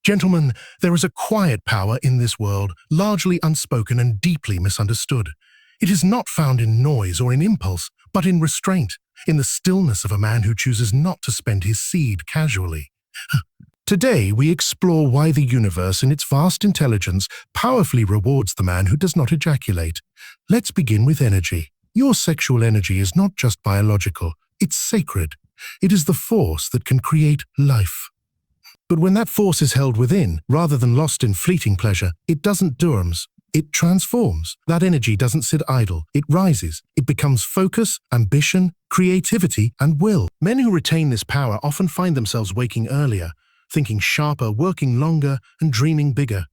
Gentlemen, there is a quiet power in this world, largely unspoken and deeply misunderstood. It is not found in noise or in impulse, but in restraint, in the stillness of a man who chooses not to spend his seed casually. Today, we explore why the universe, in its vast intelligence, powerfully rewards the man who does not ejaculate. Let's begin with energy. Your sexual energy is not just biological, it's sacred. It is the force that can create life. But when that force is held within, rather than lost in fleeting pleasure, it doesn't dorms. It transforms. That energy doesn't sit idle. It rises. It becomes focus, ambition, creativity, and will. Men who retain this power often find themselves waking earlier, thinking sharper, working longer, and dreaming bigger.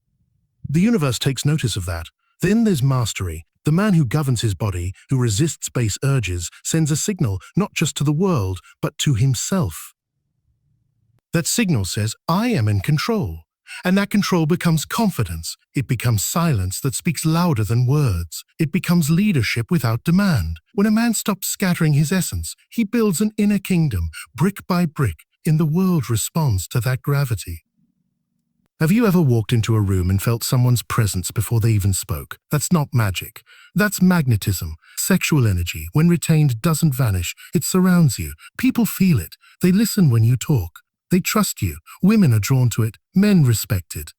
The universe takes notice of that. Then there's mastery. The man who governs his body, who resists base urges, sends a signal not just to the world, but to himself. That signal says, I am in control. And that control becomes confidence. It becomes silence that speaks louder than words. It becomes leadership without demand. When a man stops scattering his essence, he builds an inner kingdom, brick by brick, and the world responds to that gravity. Have you ever walked into a room and felt someone's presence before they even spoke? That's not magic. That's magnetism. Sexual energy, when retained, doesn't vanish. It surrounds you. People feel it. They listen when you talk. They trust you. Women are drawn to it. Men respect it.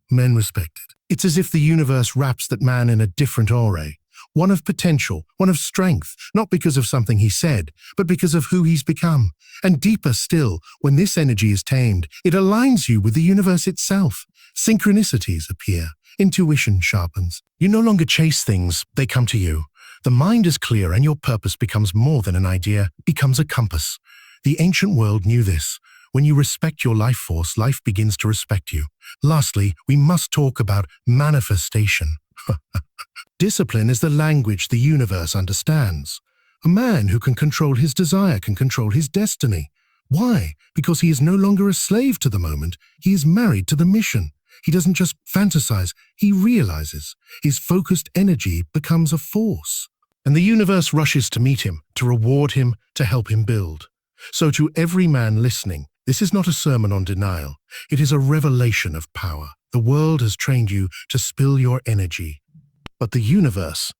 Men respect it. It's as if the universe wraps that man in a different aura. One of potential, one of strength, not because of something he said, but because of who he's become. And deeper still, when this energy is tamed, it aligns you with the universe itself. Synchronicities appear. Intuition sharpens. You no longer chase things, they come to you. The mind is clear and your purpose becomes more than an idea, becomes a compass. The ancient world knew this. When you respect your life force, life begins to respect you. Lastly, we must talk about manifestation. Discipline is the language the universe understands. A man who can control his desire can control his destiny. Why? Because he is no longer a slave to the moment. He is married to the mission. He doesn't just fantasize, he realizes. His focused energy becomes a force. And the universe rushes to meet him, to reward him, to help him build. So to every man listening, this is not a sermon on denial. It is a revelation of power. The world has trained you to spill your energy. But the universe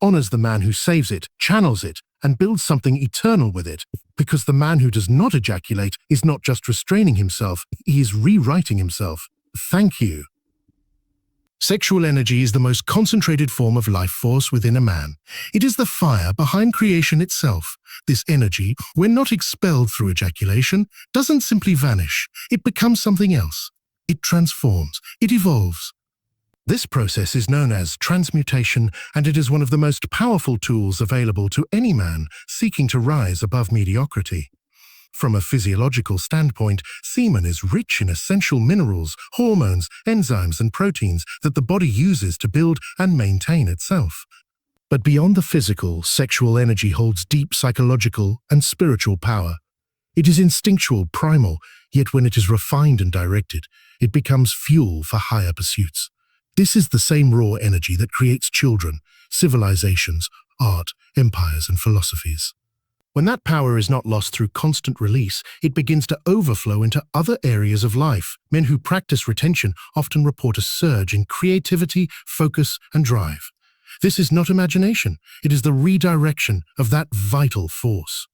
honors the man who saves it, channels it, and builds something eternal with it. Because the man who does not ejaculate is not just restraining himself, he is rewriting himself. Thank you. Sexual energy is the most concentrated form of life force within a man. It is the fire behind creation itself. This energy, when not expelled through ejaculation, doesn't simply vanish. It becomes something else. It transforms. It evolves. This process is known as transmutation, and it is one of the most powerful tools available to any man seeking to rise above mediocrity. From a physiological standpoint, semen is rich in essential minerals, hormones, enzymes, and proteins that the body uses to build and maintain itself. But beyond the physical, sexual energy holds deep psychological and spiritual power. It is instinctual, primal, yet when it is refined and directed, it becomes fuel for higher pursuits. This is the same raw energy that creates children, civilizations, art, empires, and philosophies. When that power is not lost through constant release, it begins to overflow into other areas of life. Men who practice retention often report a surge in creativity, focus, and drive. This is not imagination. It is the redirection of that vital force.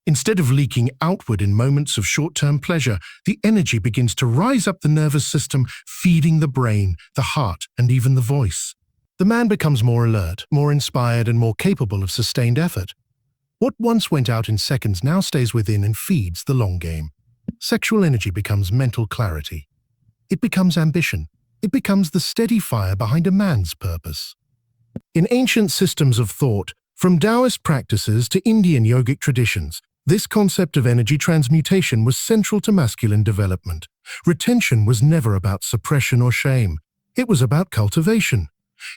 Instead of leaking outward in moments of short-term pleasure, the energy begins to rise up the nervous system, feeding the brain, the heart, and even the voice. The man becomes more alert, more inspired, and more capable of sustained effort. What once went out in seconds now stays within and feeds the long game. Sexual energy becomes mental clarity. It becomes ambition. It becomes the steady fire behind a man's purpose. In ancient systems of thought, from Taoist practices to Indian yogic traditions, this concept of energy transmutation was central to masculine development. Retention was never about suppression or shame. It was about cultivation.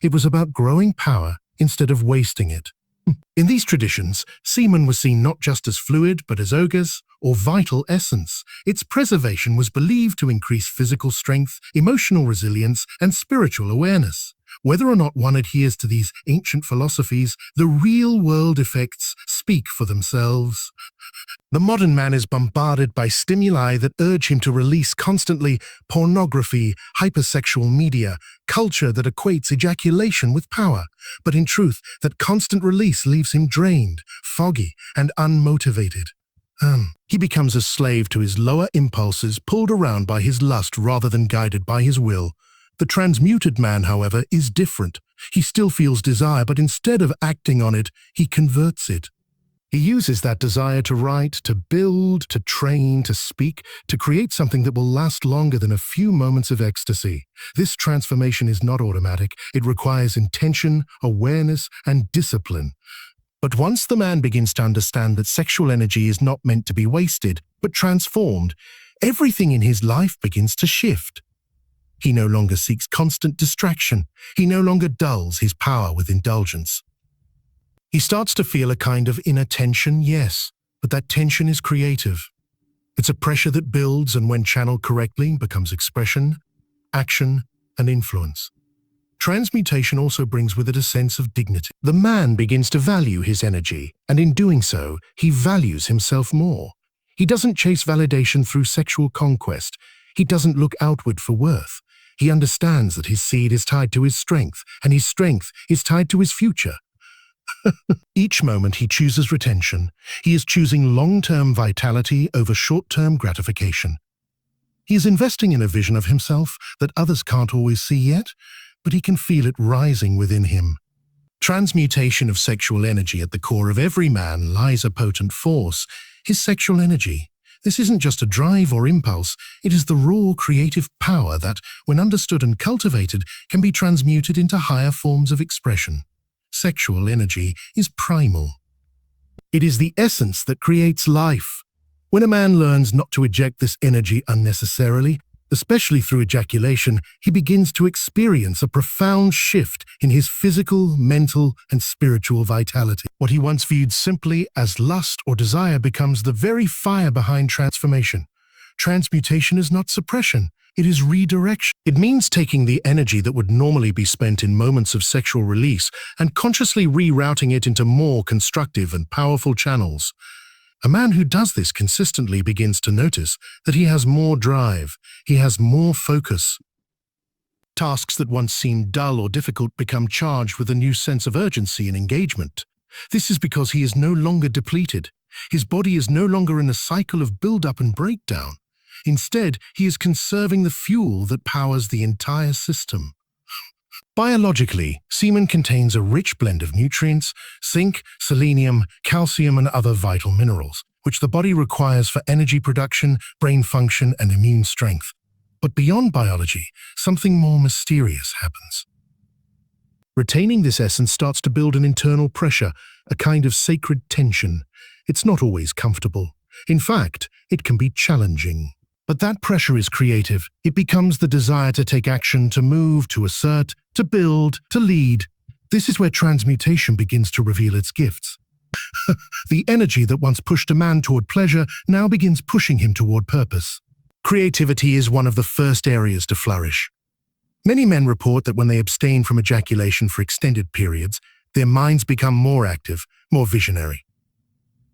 It was about growing power instead of wasting it. In these traditions, semen was seen not just as fluid, but as ogres, or vital essence. Its preservation was believed to increase physical strength, emotional resilience, and spiritual awareness. Whether or not one adheres to these ancient philosophies, the real-world effects speak for themselves. The modern man is bombarded by stimuli that urge him to release constantly: pornography, hypersexual media, culture that equates ejaculation with power. But in truth, that constant release leaves him drained, foggy, and unmotivated. He becomes a slave to his lower impulses, pulled around by his lust rather than guided by his will. The transmuted man, however, is different. He still feels desire, but instead of acting on it, he converts it. He uses that desire to write, to build, to train, to speak, to create something that will last longer than a few moments of ecstasy. This transformation is not automatic. It requires intention, awareness, and discipline. But once the man begins to understand that sexual energy is not meant to be wasted, but transformed, everything in his life begins to shift. He no longer seeks constant distraction. He no longer dulls his power with indulgence. He starts to feel a kind of inner tension, yes, but that tension is creative. It's a pressure that builds and, when channeled correctly, becomes expression, action, and influence. Transmutation also brings with it a sense of dignity. The man begins to value his energy, and in doing so, he values himself more. He doesn't chase validation through sexual conquest. He doesn't look outward for worth. He understands that his seed is tied to his strength, and his strength is tied to his future. Each moment he chooses retention. He is choosing long-term vitality over short-term gratification. He is investing in a vision of himself that others can't always see yet, but he can feel it rising within him. Transmutation of sexual energy. At the core of every man lies a potent force, his sexual energy. This isn't just a drive or impulse, it is the raw creative power that, when understood and cultivated, can be transmuted into higher forms of expression. Sexual energy is primal. It is the essence that creates life. When a man learns not to eject this energy unnecessarily, especially through ejaculation, he begins to experience a profound shift in his physical, mental, and spiritual vitality. What he once viewed simply as lust or desire becomes the very fire behind transformation. Transmutation is not suppression, it is redirection. It means taking the energy that would normally be spent in moments of sexual release and consciously rerouting it into more constructive and powerful channels. A man who does this consistently begins to notice that he has more drive, he has more focus. Tasks that once seemed dull or difficult become charged with a new sense of urgency and engagement. This is because he is no longer depleted. His body is no longer in a cycle of build-up and breakdown. Instead, he is conserving the fuel that powers the entire system. Biologically, semen contains a rich blend of nutrients: zinc, selenium, calcium, and other vital minerals, which the body requires for energy production, brain function, and immune strength. But beyond biology, something more mysterious happens. Retaining this essence starts to build an internal pressure, a kind of sacred tension. It's not always comfortable. In fact, it can be challenging. But that pressure is creative. It becomes the desire to take action, to move, to assert, to build, to lead. This is where transmutation begins to reveal its gifts. The energy that once pushed a man toward pleasure now begins pushing him toward purpose. Creativity is one of the first areas to flourish. Many men report that when they abstain from ejaculation for extended periods, their minds become more active, more visionary.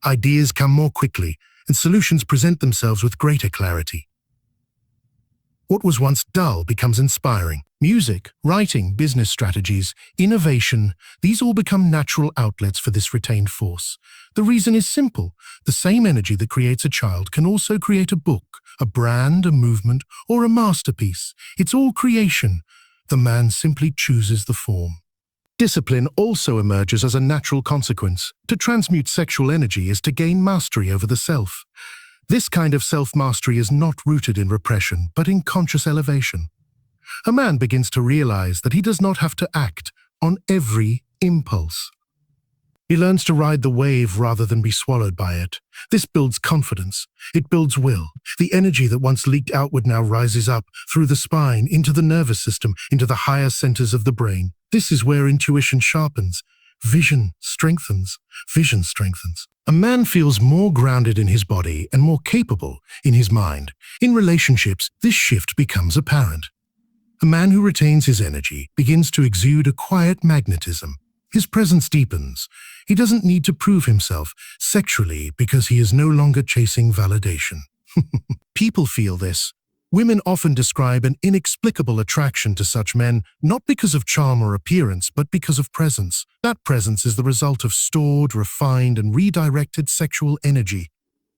Ideas come more quickly, and solutions present themselves with greater clarity. What was once dull becomes inspiring. Music, writing, business strategies, innovation, these all become natural outlets for this retained force. The reason is simple. The same energy that creates a child can also create a book, a brand, a movement, or a masterpiece. It's all creation. The man simply chooses the form. Discipline also emerges as a natural consequence. To transmute sexual energy is to gain mastery over the self. This kind of self-mastery is not rooted in repression, but in conscious elevation. A man begins to realize that he does not have to act on every impulse. He learns to ride the wave rather than be swallowed by it. This builds confidence. It builds will. The energy that once leaked outward now rises up through the spine, into the nervous system, into the higher centers of the brain. This is where intuition sharpens. vision strengthens. Vision strengthens. A man feels more grounded in his body and more capable in his mind. In relationships, this shift becomes apparent. A man who retains his energy begins to exude a quiet magnetism. His presence deepens. He doesn't need to prove himself sexually because he is no longer chasing validation. People feel this. Women often describe an inexplicable attraction to such men, not because of charm or appearance, but because of presence. That presence is the result of stored, refined, and redirected sexual energy.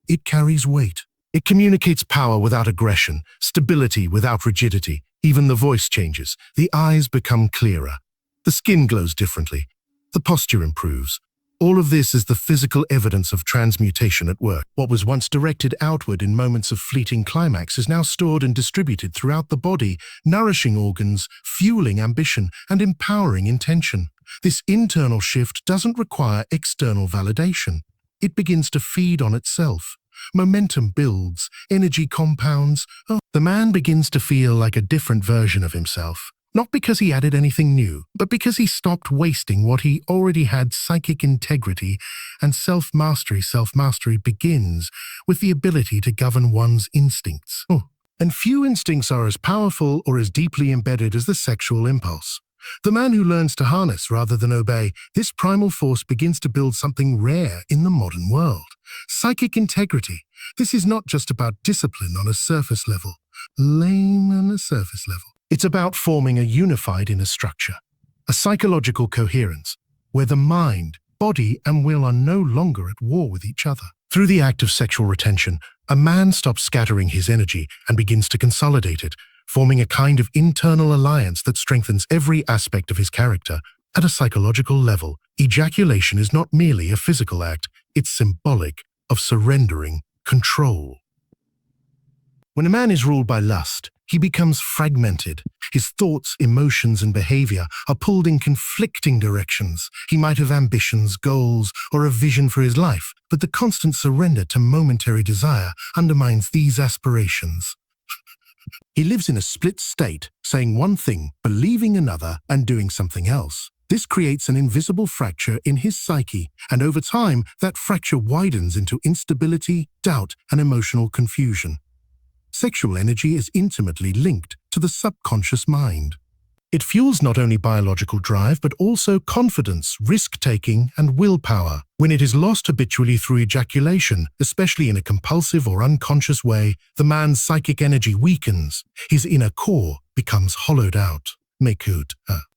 It carries weight. It communicates power without aggression, stability without rigidity. Even the voice changes. The eyes become clearer. The skin glows differently. The posture improves. All of this is the physical evidence of transmutation at work. What was once directed outward in moments of fleeting climax is now stored and distributed throughout the body, nourishing organs, fueling ambition, and empowering intention. This internal shift doesn't require external validation. It begins to feed on itself. Momentum builds, energy compounds. The man begins to feel like a different version of himself. Not because he added anything new, but because he stopped wasting what he already had. Psychic integrity and self-mastery. Self-mastery begins with the ability to govern one's instincts. And few instincts are as powerful or as deeply embedded as the sexual impulse. The man who learns to harness rather than obey, this primal force begins to build something rare in the modern world. Psychic integrity. This is not just about discipline on a surface level. Lame on a surface level. It's about forming a unified inner structure, a psychological coherence, where the mind, body, and will are no longer at war with each other. Through the act of sexual retention, a man stops scattering his energy and begins to consolidate it, forming a kind of internal alliance that strengthens every aspect of his character. At a psychological level, ejaculation is not merely a physical act, it's symbolic of surrendering control. When a man is ruled by lust, he becomes fragmented. His thoughts, emotions, and behavior are pulled in conflicting directions. He might have ambitions, goals, or a vision for his life, but the constant surrender to momentary desire undermines these aspirations. He lives in a split state, saying one thing, believing another, and doing something else. This creates an invisible fracture in his psyche, and over time, that fracture widens into instability, doubt, and emotional confusion. Sexual energy is intimately linked to the subconscious mind. It fuels not only biological drive, but also confidence, risk-taking, and willpower. When it is lost habitually through ejaculation, especially in a compulsive or unconscious way, the man's psychic energy weakens. His inner core becomes hollowed out.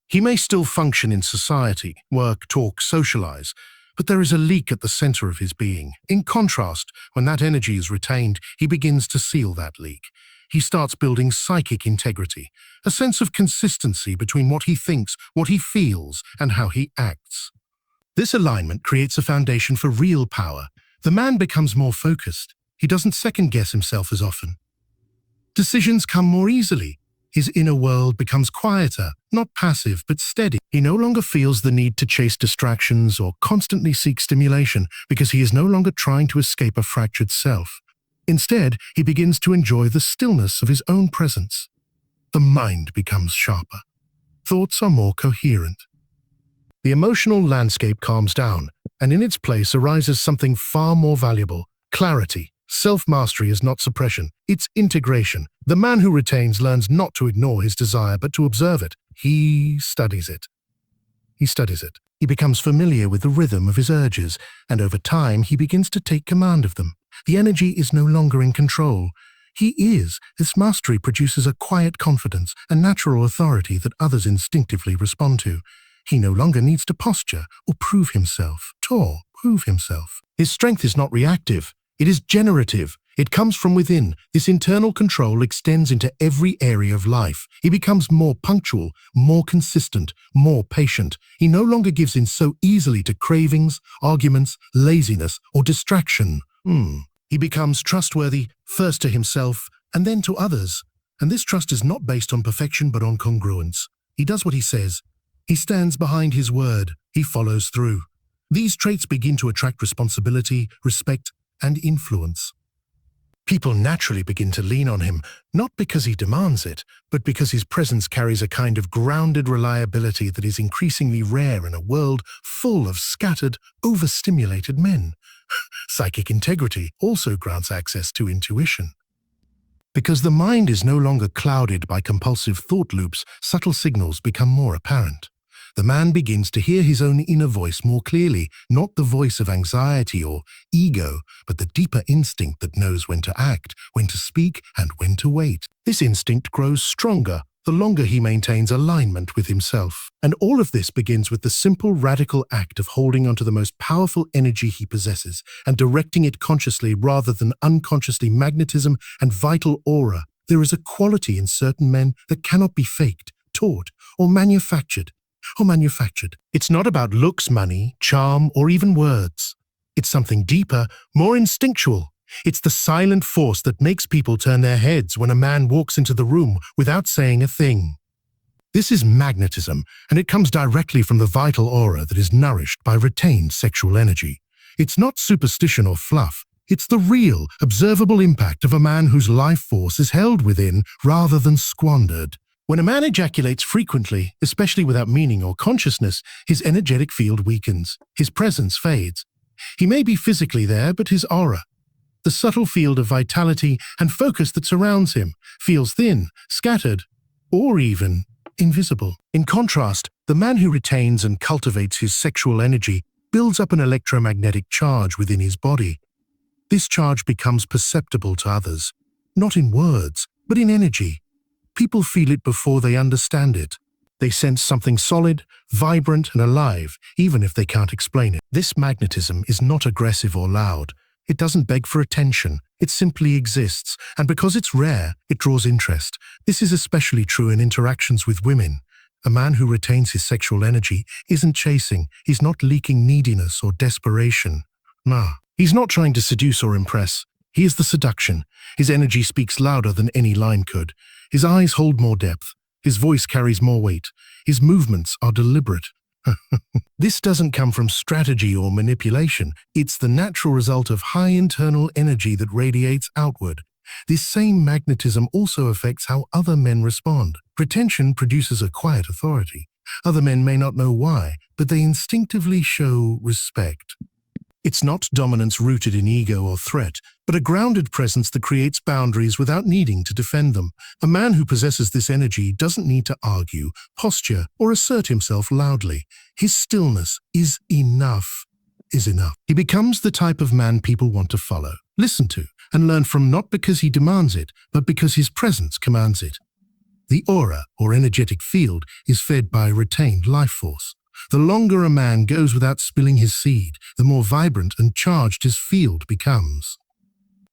He may still function in society, work, talk, socialize, but there is a leak at the center of his being. In contrast, when that energy is retained, he begins to seal that leak. He starts building psychic integrity, a sense of consistency between what he thinks, what he feels, and how he acts. This alignment creates a foundation for real power. The man becomes more focused. He doesn't second-guess himself as often. Decisions come more easily. His inner world becomes quieter, not passive, but steady. He no longer feels the need to chase distractions or constantly seek stimulation because he is no longer trying to escape a fractured self. Instead, he begins to enjoy the stillness of his own presence. The mind becomes sharper. Thoughts are more coherent. The emotional landscape calms down, and in its place arises something far more valuable: clarity. Self-mastery is not suppression, it's integration. The man who retains learns not to ignore his desire, but to observe it. He studies it. He becomes familiar with the rhythm of his urges, and over time he begins to take command of them. The energy is no longer in control. He is. This mastery produces a quiet confidence, a natural authority that others instinctively respond to. He no longer needs to posture or prove himself. His strength is not reactive. It is generative. It comes from within. This internal control extends into every area of life. He becomes more punctual, more consistent, more patient. He no longer gives in so easily to cravings, arguments, laziness, or distraction. He becomes trustworthy, first to himself, and then to others. And this trust is not based on perfection, but on congruence. He does what he says. He stands behind his word. He follows through. These traits begin to attract responsibility, respect, and influence. People naturally begin to lean on him, not because he demands it, but because his presence carries a kind of grounded reliability that is increasingly rare in a world full of scattered, overstimulated men. Psychic integrity also grants access to intuition. Because the mind is no longer clouded by compulsive thought loops, subtle signals become more apparent. The man begins to hear his own inner voice more clearly, not the voice of anxiety or ego, but the deeper instinct that knows when to act, when to speak, and when to wait. This instinct grows stronger the longer he maintains alignment with himself. And all of this begins with the simple, radical act of holding onto the most powerful energy he possesses and directing it consciously rather than unconsciously. Magnetism and vital aura. There is a quality in certain men that cannot be faked, taught, or manufactured. It's not about looks, money, charm, or even words. It's something deeper, more instinctual. It's the silent force that makes people turn their heads when a man walks into the room without saying a thing. This is magnetism, and it comes directly from the vital aura that is nourished by retained sexual energy. It's not superstition or fluff. It's the real, observable impact of a man whose life force is held within rather than squandered. When a man ejaculates frequently, especially without meaning or consciousness, his energetic field weakens. His presence fades. He may be physically there, but his aura, the subtle field of vitality and focus that surrounds him, feels thin, scattered, or even invisible. In contrast, the man who retains and cultivates his sexual energy builds up an electromagnetic charge within his body. This charge becomes perceptible to others, not in words, but in energy. People feel it before they understand it. They sense something solid, vibrant, and alive, even if they can't explain it. This magnetism is not aggressive or loud. It doesn't beg for attention. It simply exists, and because it's rare, it draws interest. This is especially true in interactions with women. A man who retains his sexual energy isn't chasing. He's not leaking neediness or desperation. Nah. He's not trying to seduce or impress. He is the seduction. His energy speaks louder than any line could. His eyes hold more depth. His voice carries more weight. His movements are deliberate. This doesn't come from strategy or manipulation. It's the natural result of high internal energy that radiates outward. This same magnetism also affects how other men respond. Pretension produces a quiet authority. Other men may not know why, but they instinctively show respect. It's not dominance rooted in ego or threat, but a grounded presence that creates boundaries without needing to defend them. A man who possesses this energy doesn't need to argue, posture, or assert himself loudly. His stillness is enough. He becomes the type of man people want to follow, listen to, and learn from, not because he demands it, but because his presence commands it. The aura, or energetic field, is fed by retained life force. The longer a man goes without spilling his seed, the more vibrant and charged his field becomes.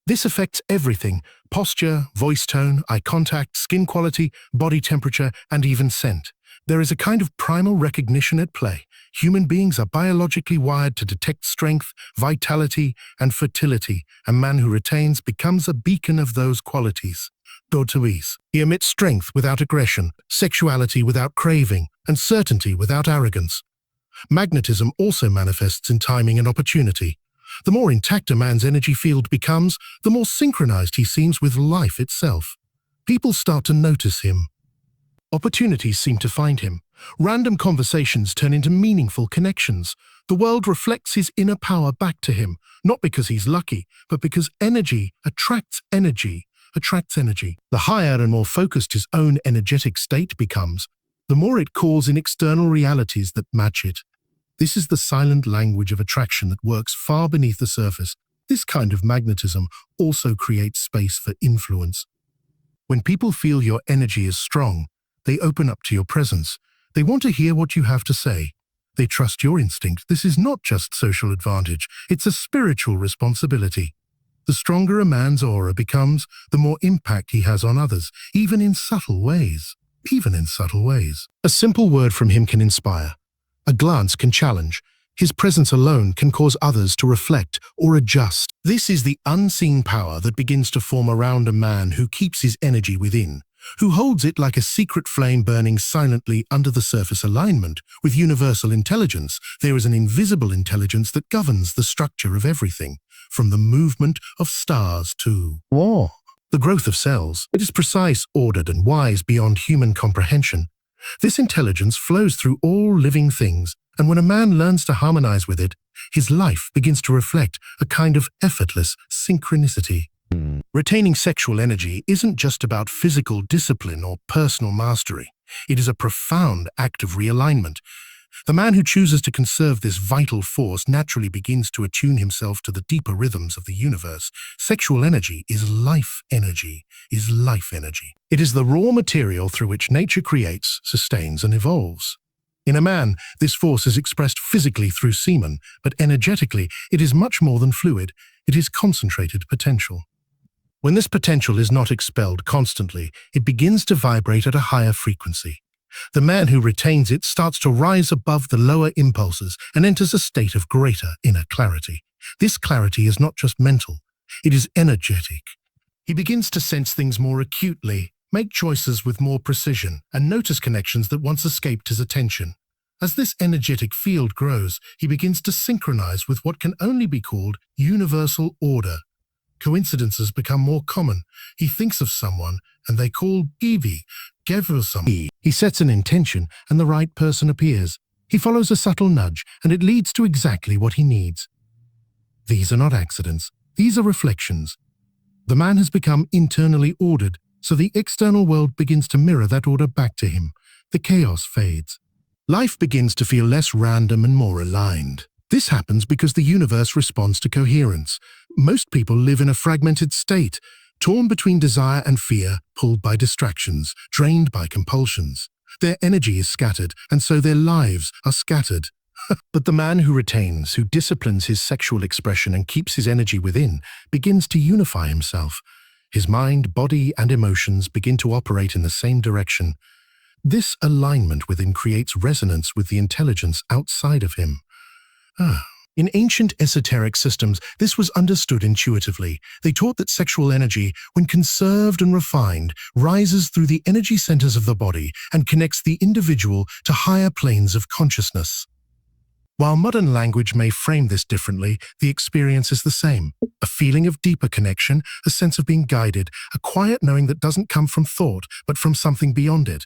This affects everything: posture, voice tone, eye contact, skin quality, body temperature, and even scent. There is a kind of primal recognition at play. Human beings are biologically wired to detect strength, vitality, and fertility. A man who retains becomes a beacon of those qualities. Ease. He emits strength without aggression, sexuality without craving, and certainty without arrogance. Magnetism also manifests in timing and opportunity. The more intact a man's energy field becomes, the more synchronized he seems with life itself. People start to notice him. Opportunities seem to find him. Random conversations turn into meaningful connections. The world reflects his inner power back to him, not because he's lucky, but because energy attracts energy. The higher and more focused his own energetic state becomes, the more it calls in external realities that match it. This is the silent language of attraction that works far beneath the surface. This kind of magnetism also creates space for influence. When people feel your energy is strong, they open up to your presence. They want to hear what you have to say. They trust your instinct. This is not just social advantage, it's a spiritual responsibility. The stronger a man's aura becomes, the more impact he has on others, even in subtle ways. A simple word from him can inspire. A glance can challenge. His presence alone can cause others to reflect or adjust. This is the unseen power that begins to form around a man who keeps his energy within. who holds it like a secret flame burning silently under the surface. Alignment with universal intelligence, there is an invisible intelligence that governs the structure of everything, from the movement of stars to war. The growth of cells. It is precise, ordered, and wise beyond human comprehension. This intelligence flows through all living things, and when a man learns to harmonize with it, his life begins to reflect a kind of effortless synchronicity. Retaining sexual energy isn't just about physical discipline or personal mastery. It is a profound act of realignment. The man who chooses to conserve this vital force naturally begins to attune himself to the deeper rhythms of the universe. Sexual energy is life energy, It is the raw material through which nature creates, sustains, and evolves. In a man, this force is expressed physically through semen, but energetically, it is much more than fluid. It is concentrated potential. When this potential is not expelled constantly, it begins to vibrate at a higher frequency. The man who retains it starts to rise above the lower impulses and enters a state of greater inner clarity. This clarity is not just mental, it is energetic. He begins to sense things more acutely, make choices with more precision, and notice connections that once escaped his attention. As this energetic field grows, he begins to synchronize with what can only be called universal order. Coincidences become more common. He thinks of someone, and they call Evie, He sets an intention, and the right person appears. He follows a subtle nudge, and it leads to exactly what he needs. These are not accidents. These are reflections. The man has become internally ordered, so the external world begins to mirror that order back to him. The chaos fades. Life begins to feel less random and more aligned. This happens because the universe responds to coherence. Most people live in a fragmented state, torn between desire and fear, pulled by distractions, drained by compulsions. Their energy is scattered, and so their lives are scattered. But the man who retains, who disciplines his sexual expression and keeps his energy within, begins to unify himself. His mind, body, and emotions begin to operate in the same direction. This alignment within creates resonance with the intelligence outside of him. In ancient esoteric systems, this was understood intuitively. They taught that sexual energy, when conserved and refined, rises through the energy centers of the body and connects the individual to higher planes of consciousness. While modern language may frame this differently, the experience is the same. A feeling of deeper connection, a sense of being guided, a quiet knowing that doesn't come from thought, but from something beyond it.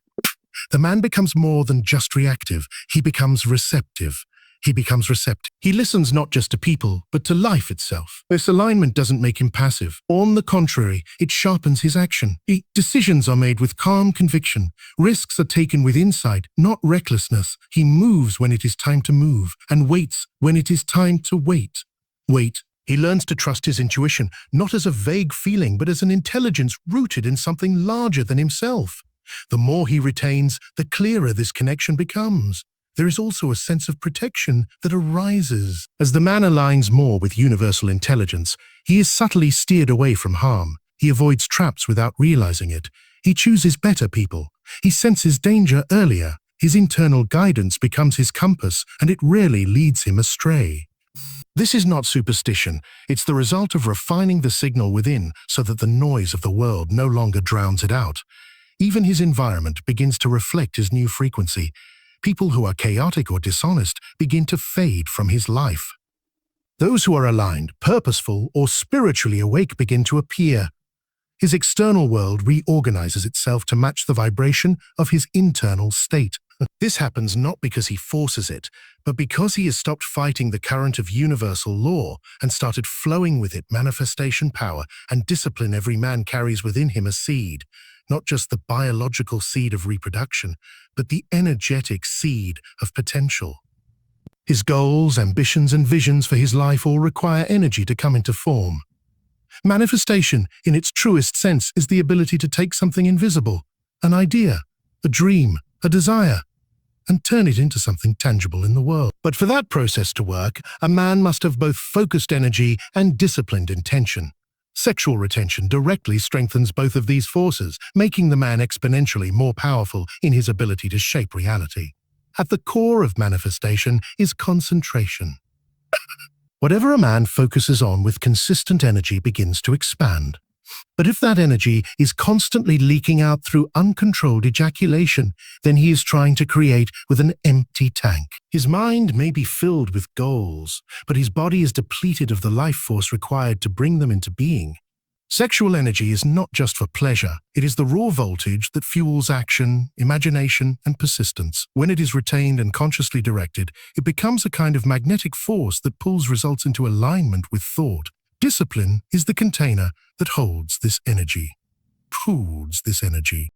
The man becomes more than just reactive. He becomes receptive. He listens not just to people, but to life itself. This alignment doesn't make him passive. On the contrary, it sharpens his action. Decisions are made with calm conviction. Risks are taken with insight, not recklessness. He moves when it is time to move, and waits when it is time to wait. He learns to trust his intuition, not as a vague feeling, but as an intelligence rooted in something larger than himself. The more he retains, the clearer this connection becomes. There is also a sense of protection that arises. As the man aligns more with universal intelligence, he is subtly steered away from harm. He avoids traps without realizing it. He chooses better people. He senses danger earlier. His internal guidance becomes his compass, and it rarely leads him astray. This is not superstition. It's the result of refining the signal within so that the noise of the world no longer drowns it out. Even his environment begins to reflect his new frequency. People who are chaotic or dishonest begin to fade from his life. Those who are aligned, purposeful, or spiritually awake begin to appear. His external world reorganizes itself to match the vibration of his internal state. This happens not because he forces it, but because he has stopped fighting the current of universal law and started flowing with it. Manifestation power and discipline. Every man carries within him a seed, not just the biological seed of reproduction, but the energetic seed of potential. His goals, ambitions, and visions for his life all require energy to come into form. Manifestation, in its truest sense, is the ability to take something invisible, an idea, a dream, a desire, and turn it into something tangible in the world. But for that process to work, a man must have both focused energy and disciplined intention. Sexual retention directly strengthens both of these forces, making the man exponentially more powerful in his ability to shape reality. At the core of manifestation is concentration. Whatever a man focuses on with consistent energy begins to expand. But if that energy is constantly leaking out through uncontrolled ejaculation, then he is trying to create with an empty tank. His mind may be filled with goals, but his body is depleted of the life force required to bring them into being. Sexual energy is not just for pleasure. It is the raw voltage that fuels action, imagination, and persistence. When it is retained and consciously directed, it becomes a kind of magnetic force that pulls results into alignment with thought. Discipline is the container that holds this energy.